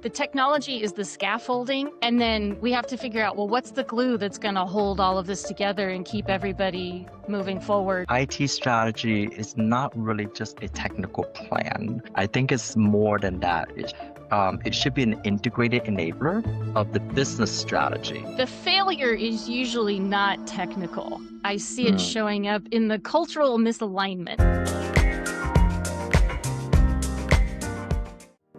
The technology is the scaffolding, and then we have to figure out, well, what's the glue that's going to hold all of this together and keep everybody moving forward? IT strategy is not really just a technical plan. I think it's more than that. It should be an integrated enabler of the business strategy. The failure is usually not technical. I see it Mm. showing up in the cultural misalignment.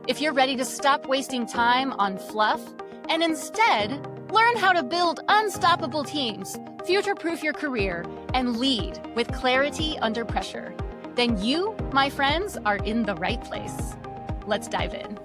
If you're ready to stop wasting time on fluff and instead learn how to build unstoppable teams, future-proof your career, and lead with clarity under pressure, then you, my friends, are in the right place. Let's dive in.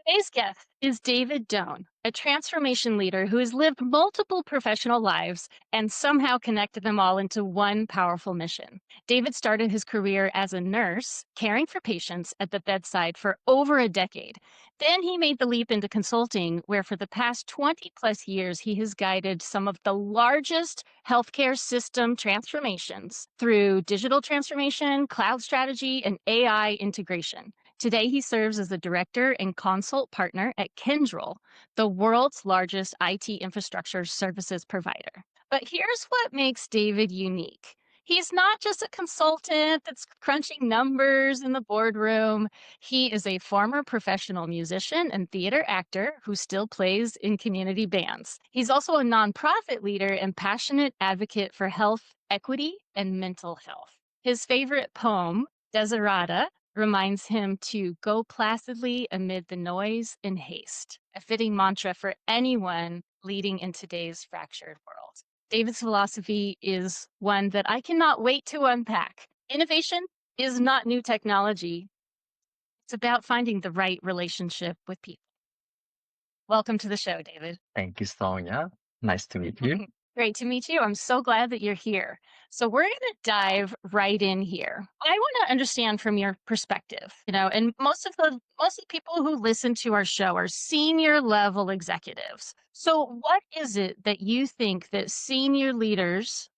Today's guest is David Doan, a transformation leader who has lived multiple professional lives and somehow connected them all into one powerful mission. David started his career as a nurse, caring for patients at the bedside for over a decade. Then he made the leap into consulting, where for the past 20 plus years, he has guided some of the largest healthcare system transformations through digital transformation, cloud strategy, and AI integration. Today, he serves as the director and consult partner at Kyndryl, the world's largest IT infrastructure services provider. But here's what makes David unique. He's not just a consultant that's crunching numbers in the boardroom. He is a former professional musician and theater actor who still plays in community bands. He's also a nonprofit leader and passionate advocate for health, equity, and mental health. His favorite poem, Desiderata, reminds him to go placidly amid the noise and haste, a fitting mantra for anyone leading in today's fractured world. David's philosophy is one that I cannot wait to unpack. Innovation is not new technology. It's about finding the right relationship with people. Welcome to the show, David. Thank you, Sonia. Nice to meet you. Great to meet you. I'm so glad that you're here. So we're going to dive right in here. I want to understand from your perspective, and most of the people who listen to our show are senior level executives. So what is it that you think that senior leaders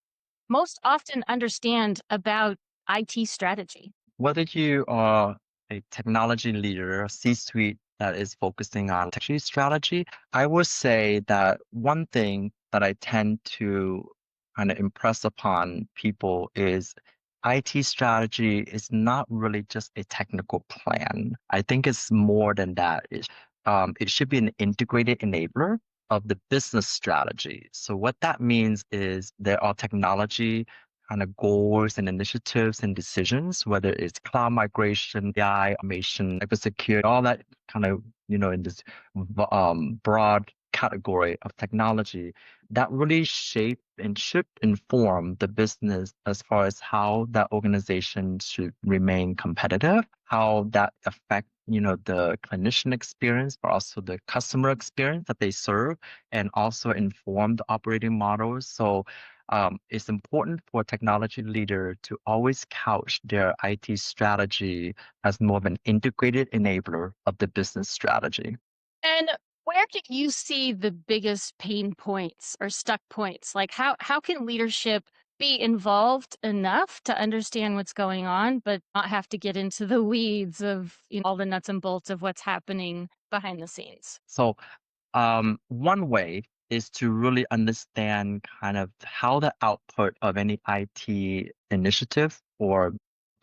most often understand about IT strategy? Whether you are a technology leader, a C-suite that is focusing on technology strategy, I would say that one thing that I tend to kind of impress upon people is IT strategy is not really just a technical plan. I think it's more than that. It should be an integrated enabler of the business strategy. So what that means is there are technology kind of goals and initiatives and decisions, whether it's cloud migration, AI, automation, cybersecurity, all that kind of, in this broad category of technology that really shape and should inform the business as far as how that organization should remain competitive, how that affect the clinician experience, but also the customer experience that they serve, and also inform the operating models. So it's important for a technology leader to always couch their IT strategy as more of an integrated enabler of the business strategy. And where do you see the biggest pain points or stuck points? Like how can leadership be involved enough to understand what's going on, but not have to get into the weeds of all the nuts and bolts of what's happening behind the scenes? So one way is to really understand kind of how the output of any IT initiative or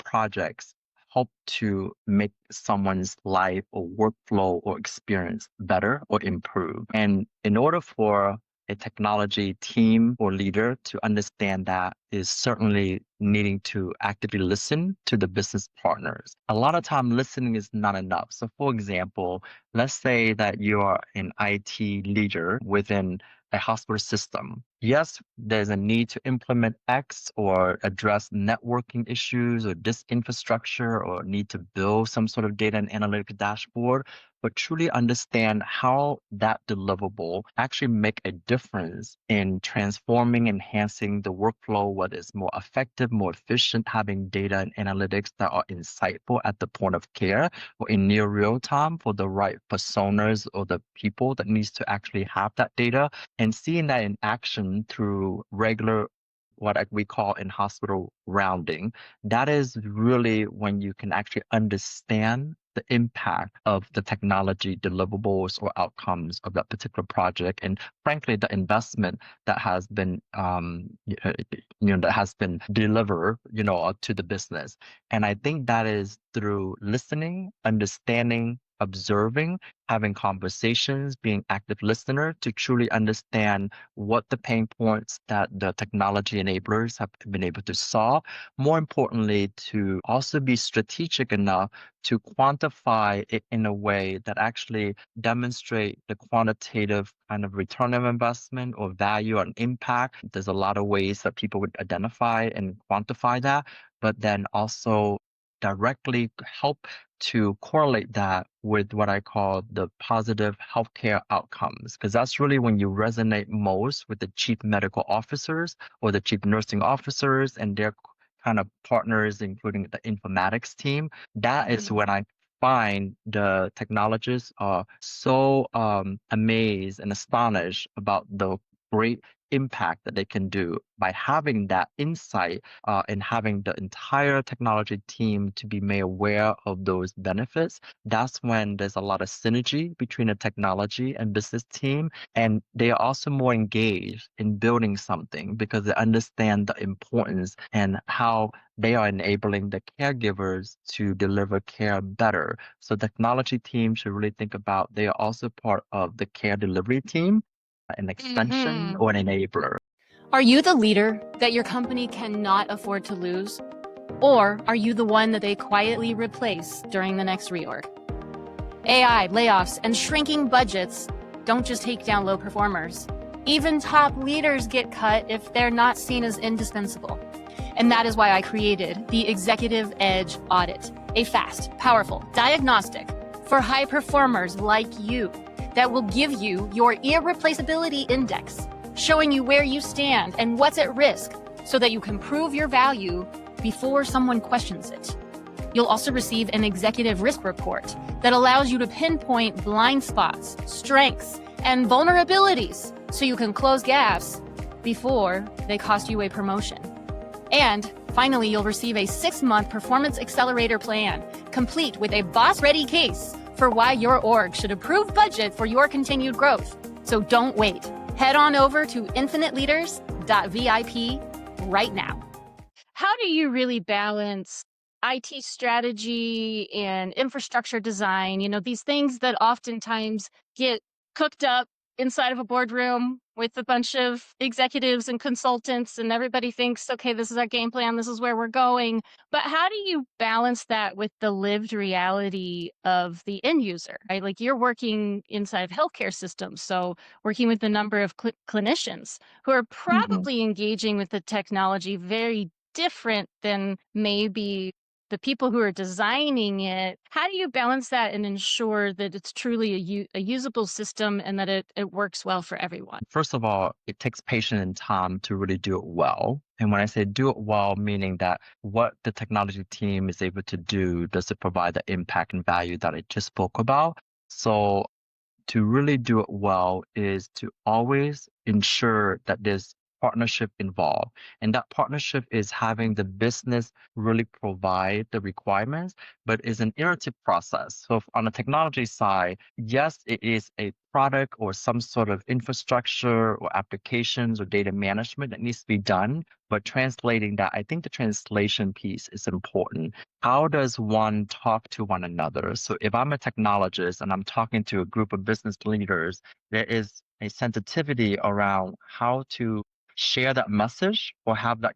projects help to make someone's life or workflow or experience better or improve. And in order for a technology team or leader to understand that is certainly needing to actively listen to the business partners. A lot of time listening is not enough. So for example, let's say that you are an IT leader within a hospital system. Yes, there's a need to implement X or address networking issues or this infrastructure or need to build some sort of data and analytics dashboard, but truly understand how that deliverable actually make a difference in transforming, enhancing the workflow, whether it's more effective, more efficient, having data and analytics that are insightful at the point of care or in near real time for the right personas or the people that needs to actually have that data, and seeing that in action through regular we call in hospital rounding. That is really when you can actually understand the impact of the technology deliverables or outcomes of that particular project, and frankly, the investment that has been, that has been delivered, to the business. And I think that is through listening, understanding, observing, having conversations, being active listener to truly understand what the pain points that the technology enablers have been able to solve. More importantly, to also be strategic enough to quantify it in a way that actually demonstrate the quantitative kind of return of investment or value and impact. There's a lot of ways that people would identify and quantify that, but then also directly help to correlate that with what I call the positive healthcare outcomes, because that's really when you resonate most with the chief medical officers or the chief nursing officers and their kind of partners, including the informatics team. That is when I find the technologists are so amazed and astonished about the great impact that they can do by having that insight and having the entire technology team to be made aware of those benefits. That's when there's a lot of synergy between the technology and business team. And they are also more engaged in building something because they understand the importance and how they are enabling the caregivers to deliver care better. So technology team should really think about they are also part of the care delivery team, an extension or an enabler. Are you the leader that your company cannot afford to lose? Or are you the one that they quietly replace during the next reorg? AI, layoffs, and shrinking budgets don't just take down low performers. Even top leaders get cut if they're not seen as indispensable. And that is why I created the Executive Edge Audit, a fast, powerful diagnostic for high performers like you that will give you your irreplaceability index, showing you where you stand and what's at risk so that you can prove your value before someone questions it. You'll also receive an executive risk report that allows you to pinpoint blind spots, strengths, and vulnerabilities so you can close gaps before they cost you a promotion. And finally, you'll receive a 6-month performance accelerator plan, complete with a boss-ready case for why your org should approve budget for your continued growth. So don't wait. Head on over to infiniteleaders.vip right now. How do you really balance IT strategy and infrastructure design? These things that oftentimes get cooked up inside of a boardroom with a bunch of executives and consultants, and everybody thinks, okay, this is our game plan, this is where we're going. But how do you balance that with the lived reality of the end user, right? Like, you're working inside of healthcare systems, so working with a number of clinicians who are probably engaging with the technology very different than maybe the people who are designing it. How do you balance that and ensure that it's truly a usable system and that it works well for everyone? First of all, it takes patience and time to really do it well. And when I say do it well, meaning that what the technology team is able to do, does it provide the impact and value that I just spoke about? So to really do it well is to always ensure that there's partnership involved. And that partnership is having the business really provide the requirements, but is an iterative process. So on the technology side, yes, it is a product or some sort of infrastructure or applications or data management that needs to be done. But translating that, I think the translation piece is important. How does one talk to one another? So if I'm a technologist and I'm talking to a group of business leaders, there is a sensitivity around how to share that message or have that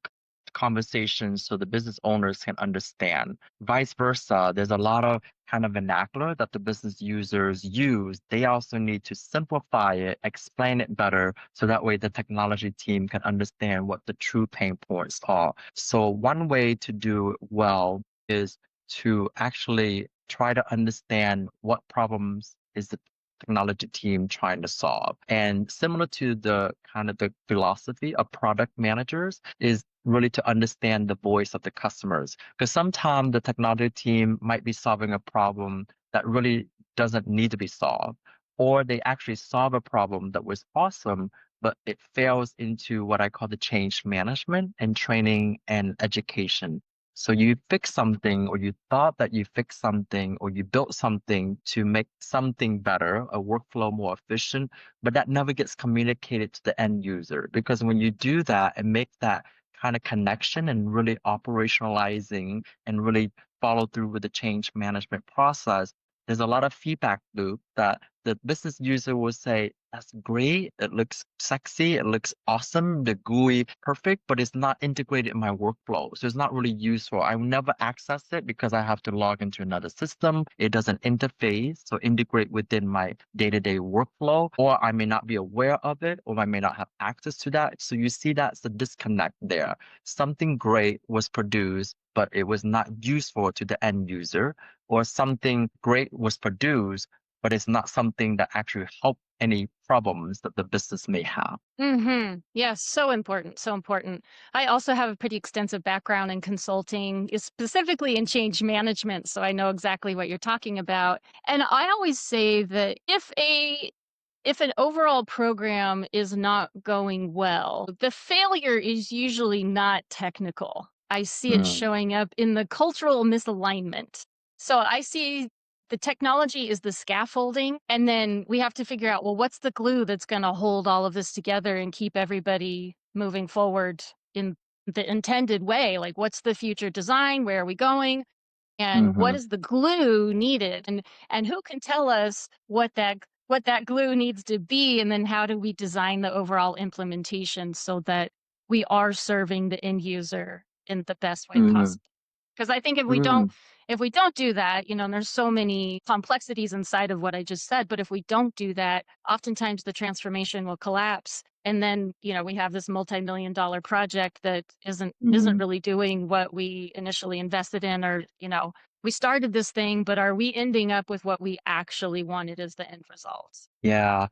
conversation so the business owners can understand. Vice versa, there's a lot of kind of vernacular that the business users use. They also need to simplify it, explain it better, so that way the technology team can understand what the true pain points are. So one way to do it well is to actually try to understand what problems is the technology team trying to solve. And similar to the kind of the philosophy of product managers is really to understand the voice of the customers. Because sometimes the technology team might be solving a problem that really doesn't need to be solved, or they actually solve a problem that was awesome, but it fails into what I call the change management and training and education. So you fix something, or you thought that you fixed something, or you built something to make something better, a workflow more efficient, but that never gets communicated to the end user. Because when you do that and make that kind of connection and really operationalizing and really follow through with the change management process, there's a lot of feedback loop that the business user will say, that's great. It looks sexy. It looks awesome. The GUI perfect, but it's not integrated in my workflow. So it's not really useful. I will never access it because I have to log into another system. It doesn't interface, so integrate within my day-to-day workflow, or I may not be aware of it, or I may not have access to that. So you see that's the disconnect there. Something great was produced, but it was not useful to the end user, or something great was produced, but it's not something that actually help any problems that the business may have. Yes, so important, so important. I also have a pretty extensive background in consulting, specifically in change management, so I know exactly what you're talking about. And I always say that if an overall program is not going well, the failure is usually not technical. I see it Mm, showing up in the cultural misalignment. So I see the technology is the scaffolding, and then we have to figure out, well, what's the glue that's going to hold all of this together and keep everybody moving forward in the intended way? Like, what's the future design? Where are we going? And what hmm is the glue needed, and who can tell us what that glue needs to be, and then how do we design the overall implementation so that we are serving the end user in the best way hmm possible? Because I think mm, if we don't do that, you know, and there's so many complexities inside of what I just said, but if we don't do that, oftentimes the transformation will collapse. And then, you know, we have this multi-million dollar project that isn't mm. really doing what we initially invested in, or, you know, we started this thing, but are we ending up with what we actually wanted as the end result? Yeah,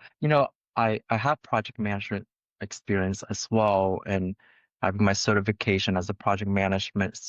I have project management experience as well, and I have my certification as a project management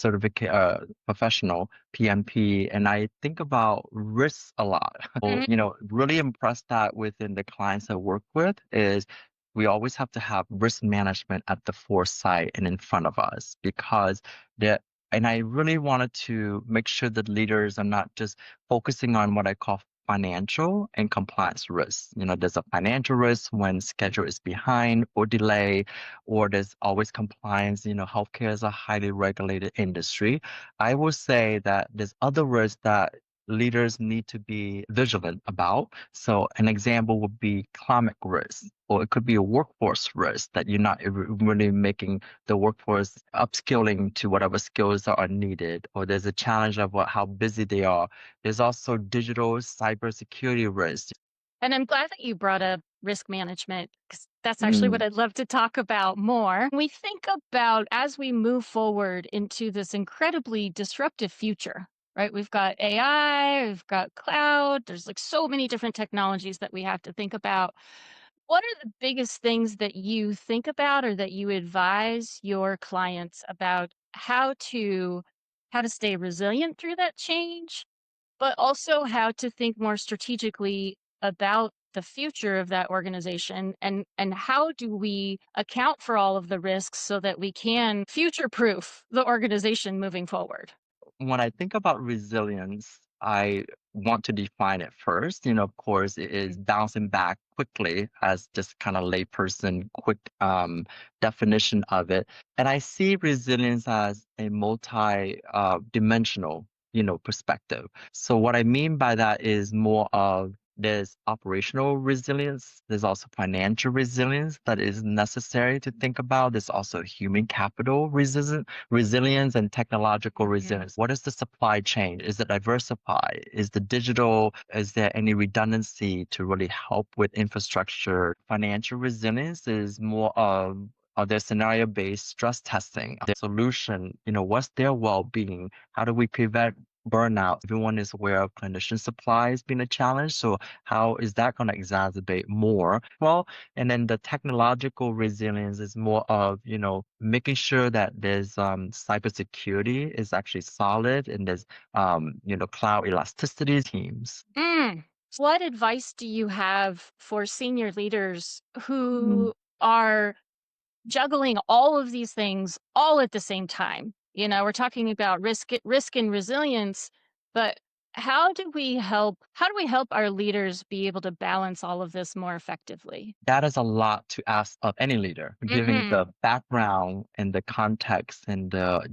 professional, PMP, and I think about risks a lot. Mhm. Really impressed that within the clients I work with is we always have to have risk management at the foresight and in front of us because the and I really wanted to make sure that leaders are not just focusing on what I call financial and compliance risks. There's a financial risk when schedule is behind or delay, or there's always compliance. Healthcare is a highly regulated industry. I will say that there's other risks that leaders need to be vigilant about. So an example would be climate risk, or it could be a workforce risk that you're not really making the workforce upskilling to whatever skills are needed, or there's a challenge of how busy they are. There's also digital cybersecurity risk. And I'm glad that you brought up risk management, because that's actually what Mm, I'd love to talk about more. We think about as we move forward into this incredibly disruptive future, right? We've got AI, we've got cloud, there's like so many different technologies that we have to think about. What are the biggest things that you think about or that you advise your clients about how to stay resilient through that change, but also how to think more strategically about the future of that organization, and how do we account for all of the risks so that we can future proof the organization moving forward? when I think about resilience, I want to define it first. Of course, it is bouncing back quickly as just kind of layperson quick definition of it. And I see resilience as a dimensional, perspective. So what I mean by that is more of there's operational resilience. There's also financial resilience that is necessary to think about. There's also human capital resilience and technological Mhm. resilience. What is the supply chain? Is it diversified? Is the digital, is there any redundancy to really help with infrastructure? Financial resilience is more of their scenario based stress testing, their solution, what's their well being? How do we prevent burnout? Everyone is aware of clinician supplies being a challenge. So, how is that going to exacerbate more? Well, and then the technological resilience is more of, making sure that there's cybersecurity is actually solid and there's, cloud elasticity teams. Mm. What advice do you have for senior leaders Mm, who are juggling all of these things all at the same time? We're talking about risk and resilience, but how do we help our leaders be able to balance all of this more effectively? That is a lot to ask of any leader, giving the Mhm. background and the context and the,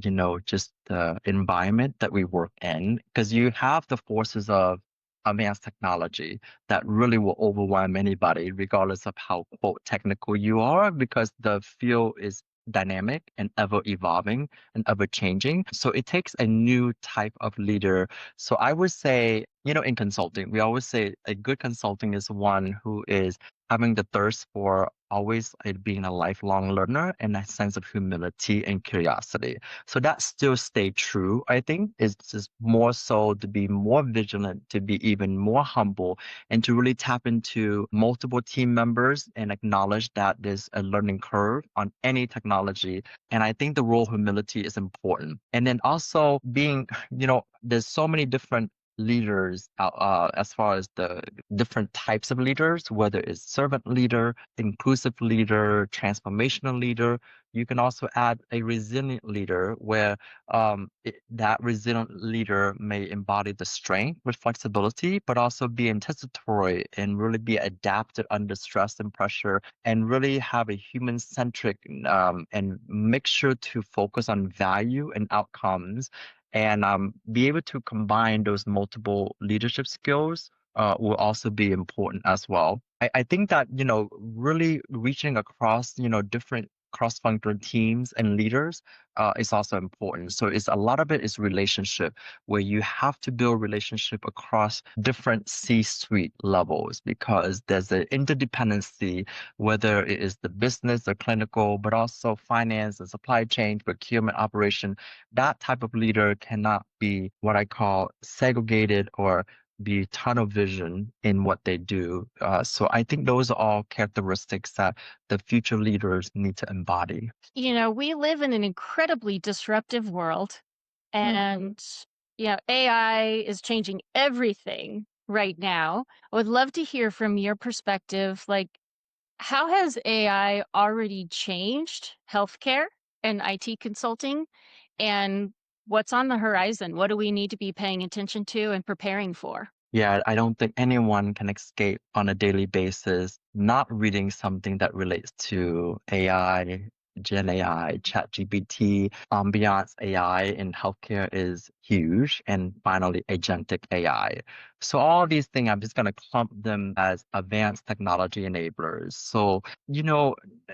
just the environment that we work in. Because you have the forces of advanced technology that really will overwhelm anybody, regardless of how, quote, technical you are, because the field is dynamic and ever evolving and ever changing. So it takes a new type of leader. So I would say, in consulting, we always say a good consulting is one who is having the thirst for always being a lifelong learner and a sense of humility and curiosity. So that still stay true, I think. It's just more so to be more vigilant, to be even more humble, and to really tap into multiple team members and acknowledge that there's a learning curve on any technology. And I think the role of humility is important. And then also being, there's so many different leaders as far as the different types of leaders, whether it's servant leader, inclusive leader, transformational leader. You can also add a resilient leader where that resilient leader may embody the strength with flexibility, but also be anticipatory and really be adapted under stress and pressure and really have a human centric and make sure to focus on value and outcomes and be able to combine those multiple leadership skills will also be important as well. I think that, really reaching across, different cross-functional teams and leaders is also important. So it's a lot of it is relationship where you have to build relationship across different C-suite levels because there's an interdependency, whether it is the business or clinical, but also finance and supply chain, procurement, operation. That type of leader cannot be what I call segregated or be tunnel vision in what they do. So I think those are all characteristics that the future leaders need to embody. We live in an incredibly disruptive world, and AI is changing everything right now. I would love to hear from your perspective, like how has AI already changed healthcare and IT consulting, and what's on the horizon? What do we need to be paying attention to and preparing for? Yeah, I don't think anyone can escape on a daily basis not reading something that relates to AI, Gen AI, ChatGPT, ambiance AI in healthcare is huge, and finally agentic AI. So all these things, I'm just going to clump them as advanced technology enablers. So,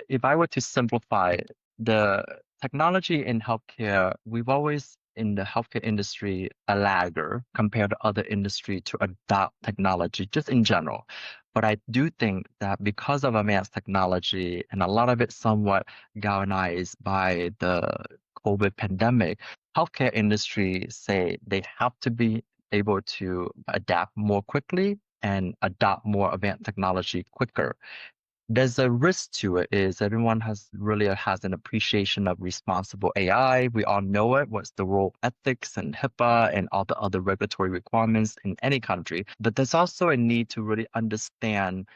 if I were to simplify the technology in healthcare, we've always in the healthcare industry a lagger compared to other industry to adopt technology just in general. But I do think that because of advanced technology and a lot of it somewhat galvanized by the COVID pandemic, healthcare industry say they have to be able to adapt more quickly and adopt more advanced technology quicker. There's a risk to it is everyone has an appreciation of responsible AI. We all know it, what's the role of ethics and HIPAA and all the other regulatory requirements in any country. But there's also a need to really understand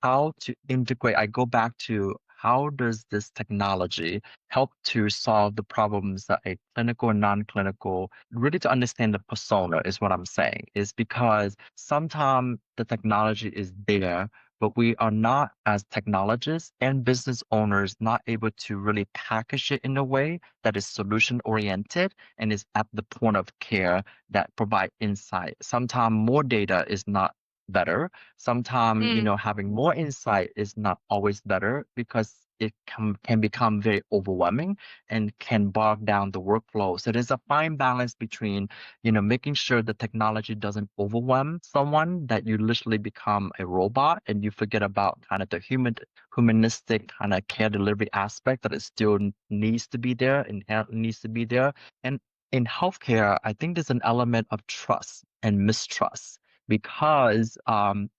how to integrate. I go back to how does this technology help to solve the problems that a clinical and non-clinical, really to understand the persona is what I'm saying, is because sometimes the technology is there, but we are not as technologists and business owners not able to really package it in a way that is solution oriented and is at the point of care that provide insight. Sometimes more data is not better. Sometimes, having more insight is not always better because it can become very overwhelming and can bog down the workflow. So there's a fine balance between, making sure the technology doesn't overwhelm someone that you literally become a robot and you forget about kind of the humanistic kind of care delivery aspect that it still needs to be there and needs to be there. And in healthcare, I think there's an element of trust and mistrust because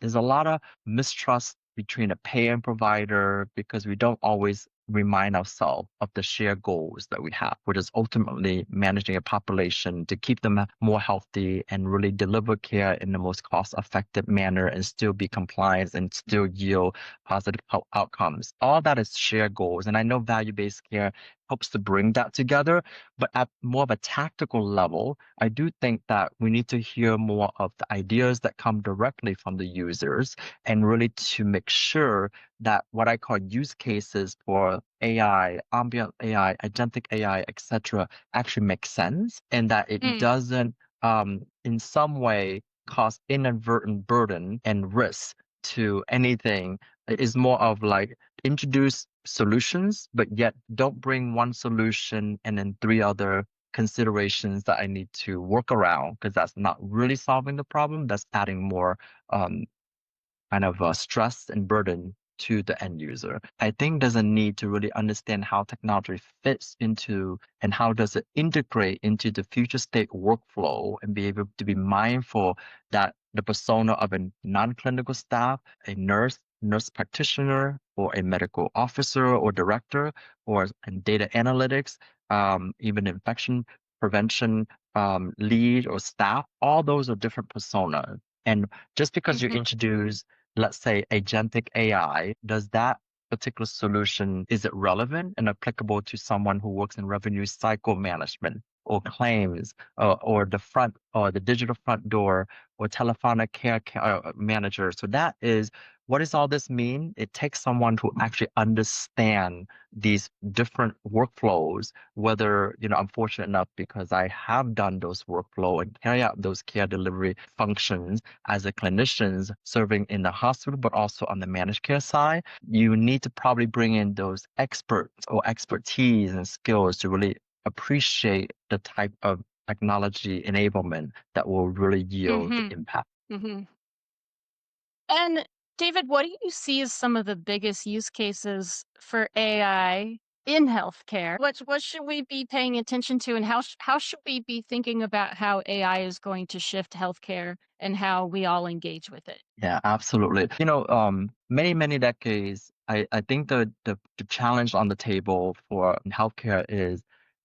there's a lot of mistrust between a payer and provider because we don't always remind ourselves of the shared goals that we have, which is ultimately managing a population to keep them more healthy and really deliver care in the most cost-effective manner and still be compliant and still yield positive health outcomes. All that is shared goals. And I know value-based care helps to bring that together. But at more of a tactical level, I do think that we need to hear more of the ideas that come directly from the users and really to make sure that what I call use cases for AI, ambient AI, agentic AI, etc., actually make sense and that it Mm, doesn't in some way cause inadvertent burden and risk to anything. It is more of like introduce solutions, but yet don't bring one solution and then three other considerations that I need to work around because that's not really solving the problem. That's adding more um, kind of stress and burden to the end user. I think there's a need to really understand how technology fits into and how does it integrate into the future state workflow and be able to be mindful that the persona of a non-clinical staff, a nurse, nurse practitioner, or a medical officer or director, or in data analytics, even infection prevention lead or staff, all those are different personas. And just because you mhm, introduce, let's say, agentic AI, does that particular solution, is it relevant and applicable to someone who works in revenue cycle management or claims or the front or the digital front door or telephonic care manager? So that is, what does all this mean? It takes someone who actually understand these different workflows, whether, I'm fortunate enough because I have done those workflow and carry out those care delivery functions as a clinician serving in the hospital, but also on the managed care side, you need to probably bring in those experts or expertise and skills to really appreciate the type of technology enablement that will really yield mhm, impact. mhm. And David, what do you see as some of the biggest use cases for AI in healthcare? What should we be paying attention to, and how should we be thinking about how AI is going to shift healthcare and how we all engage with it? Yeah, absolutely. Many decades, I think the challenge on the table for healthcare is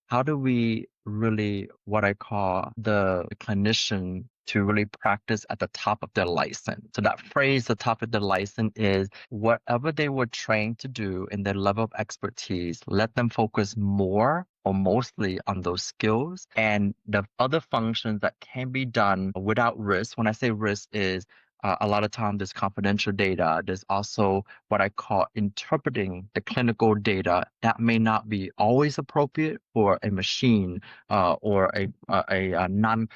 how do we really, what I call the clinician to really practice at the top of their license. So that phrase, the top of the license is whatever they were trained to do in their level of expertise, let them focus more or mostly on those skills and the other functions that can be done without risk. When I say risk is a lot of times there's confidential data. There's also what I call interpreting the clinical data that may not be always appropriate for a machine or a non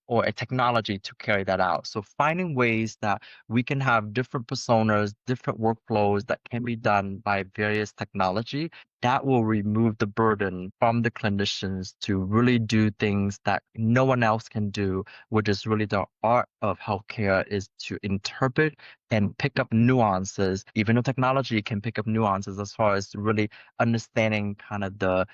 or a technology to carry that out. So finding ways that we can have different personas, different workflows that can be done by various technology that will remove the burden from the clinicians to really do things that no one else can do, which is really the art of healthcare, is to interpret and pick up nuances, even though technology can pick up nuances as far as really understanding kind of the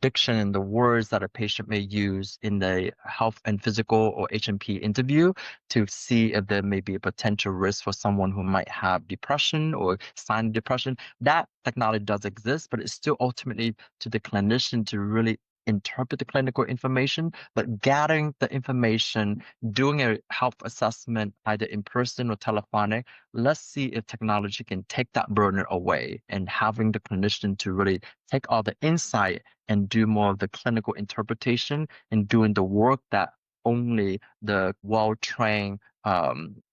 diction and the words that a patient may use in the health and physical or H&P interview to see if there may be a potential risk for someone who might have depression or sign of depression. That technology does exist, but it's still ultimately to the clinician to really interpret the clinical information, but gathering the information, doing a health assessment, either in person or telephonic. Let's see if technology can take that burden away and having the clinician to really take all the insight and do more of the clinical interpretation and doing the work that only the well-trained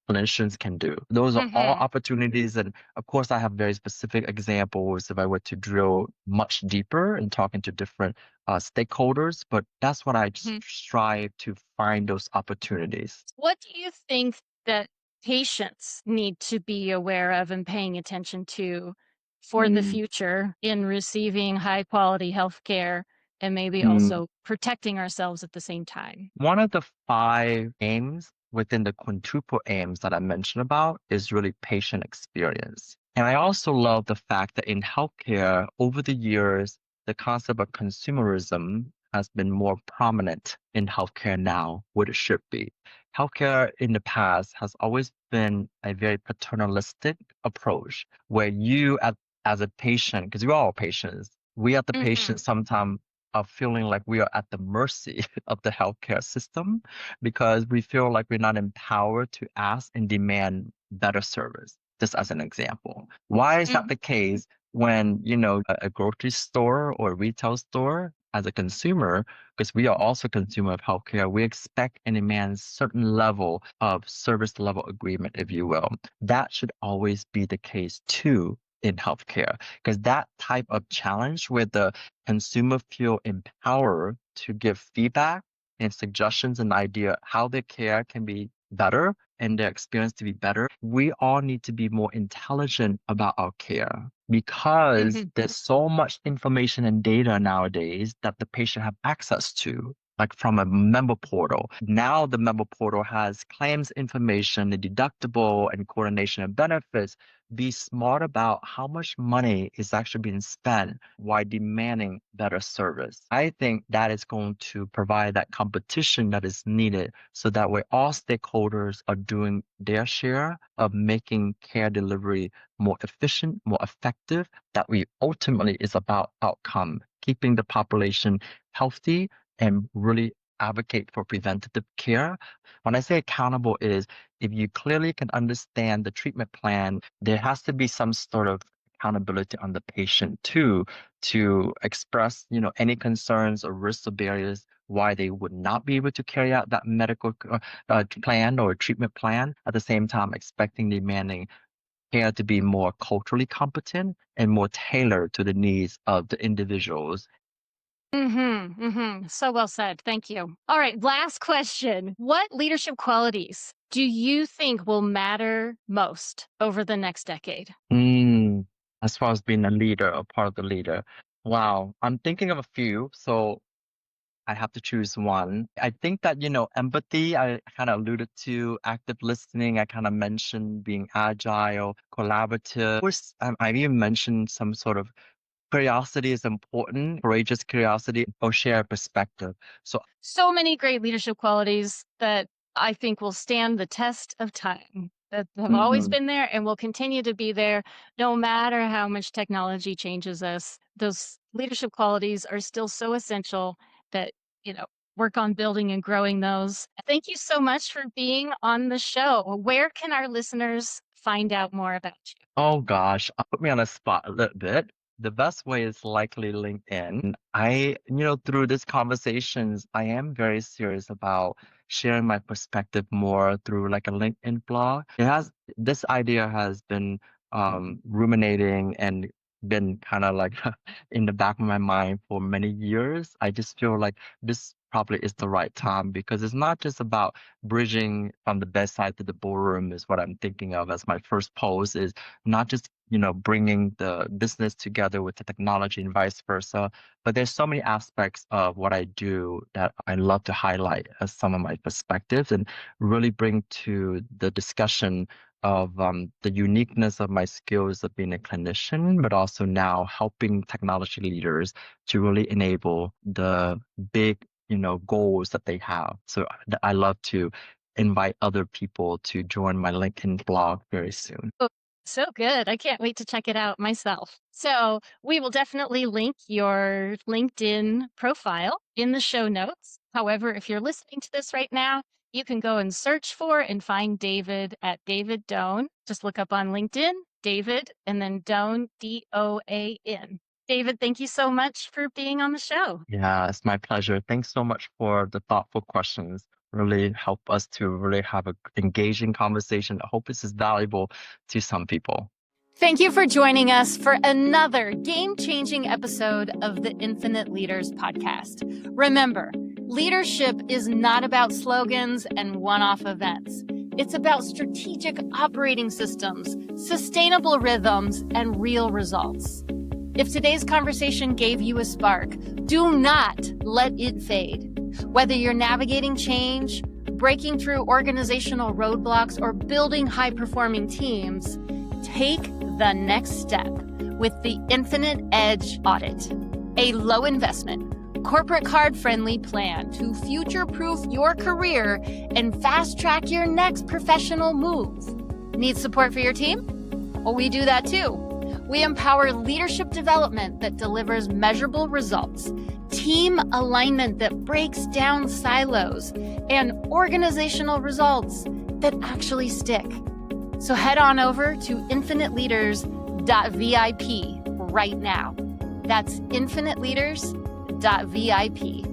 clinicians can do. Those are all Mhm, opportunities. And of course, I have very specific examples if I were to drill much deeper and talking to different stakeholders, but that's what I mhm. strive to find those opportunities. What do you think that patients need to be aware of and paying attention to for the Mm. future in receiving high quality health care and maybe Mm. also protecting ourselves at the same time? One of the five aims within the quintuple aims that I mentioned about is really patient experience. And I also love the fact that in healthcare, over the years, the concept of consumerism has been more prominent in healthcare now, what it should be. Healthcare in the past has always been a very paternalistic approach where as a patient, because we're all patients, we as the patient Mhm, sometimes are feeling like we are at the mercy of the healthcare system because we feel like we're not empowered to ask and demand better service. Just as an example. Why is that mhm, the case? when, a grocery store or retail store as a consumer, because we are also consumer of healthcare, we expect and demand certain level of service level agreement, if you will. That should always be the case too in healthcare, because that type of challenge where the consumer feel empowered to give feedback and suggestions and idea how their care can be better and their experience to be better, we all need to be more intelligent about our care because there's so much information and data nowadays that the patient have access to, like from a member portal. Now the member portal has claims information, the deductible and coordination of benefits. Be smart about how much money is actually being spent while demanding better service. I think that is going to provide that competition that is needed so that way all stakeholders are doing their share of making care delivery more efficient, more effective, that we ultimately is about outcome, keeping the population healthy and really advocate for preventative care. When I say accountable is if you clearly can understand the treatment plan, there has to be some sort of accountability on the patient too, to express, any concerns or risks or barriers why they would not be able to carry out that medical plan or treatment plan. At the same time, expecting, demanding care to be more culturally competent and more tailored to the needs of the individuals. So well said. Thank you. All right, last question. What leadership qualities do you think will matter most over the next decade? As far as being a leader, a part of the leader. Wow, I'm thinking of a few. So I have to choose one. I think that, empathy, I kind of alluded to, active listening. I kind of mentioned being agile, collaborative. I even mentioned some sort of curiosity is important, courageous curiosity, or share perspective. So many great leadership qualities that I think will stand the test of time, that have always mm, been there and will continue to be there no matter how much technology changes us. Those leadership qualities are still so essential that, work on building and growing those. Thank you so much for being on the show. Where can our listeners find out more about you? oh gosh, put me on a spot a little bit. The best way is likely LinkedIn. Through these conversations, I am very serious about sharing my perspective more through like a LinkedIn blog. This idea has been ruminating and been kind of like in the back of my mind for many years. I just feel like this probably is the right time because it's not just about bridging from the bedside to the boardroom is what I'm thinking of as my first post is not just bringing the business together with the technology and vice versa, but there's so many aspects of what I do that I love to highlight as some of my perspectives and really bring to the discussion of the uniqueness of my skills of being a clinician, but also now helping technology leaders to really enable the big goals that they have. So I love to invite other people to join my LinkedIn blog very soon. Oh, so good. I can't wait to check it out myself. So we will definitely link your LinkedIn profile in the show notes. However, if you're listening to this right now, you can go and search for and find David at David Doan. Just look up on LinkedIn, David, and then Doan, Doan. David, thank you so much for being on the show. Yeah, it's my pleasure. Thanks so much for the thoughtful questions. Really help us to really have an engaging conversation. I hope this is valuable to some people. Thank you for joining us for another game-changing episode of the Infinite Leaders podcast. Remember, leadership is not about slogans and one-off events. It's about strategic operating systems, sustainable rhythms, and real results. If today's conversation gave you a spark, do not let it fade. Whether you're navigating change, breaking through organizational roadblocks, or building high-performing teams, take the next step with the Infinite Edge Audit, a low investment, corporate card friendly plan to future proof your career and fast track your next professional move. Need support for your team? Well, we do that too. We empower leadership development that delivers measurable results, team alignment that breaks down silos, and organizational results that actually stick. So head on over to infiniteleaders.vip right now. That's infiniteleaders.vip.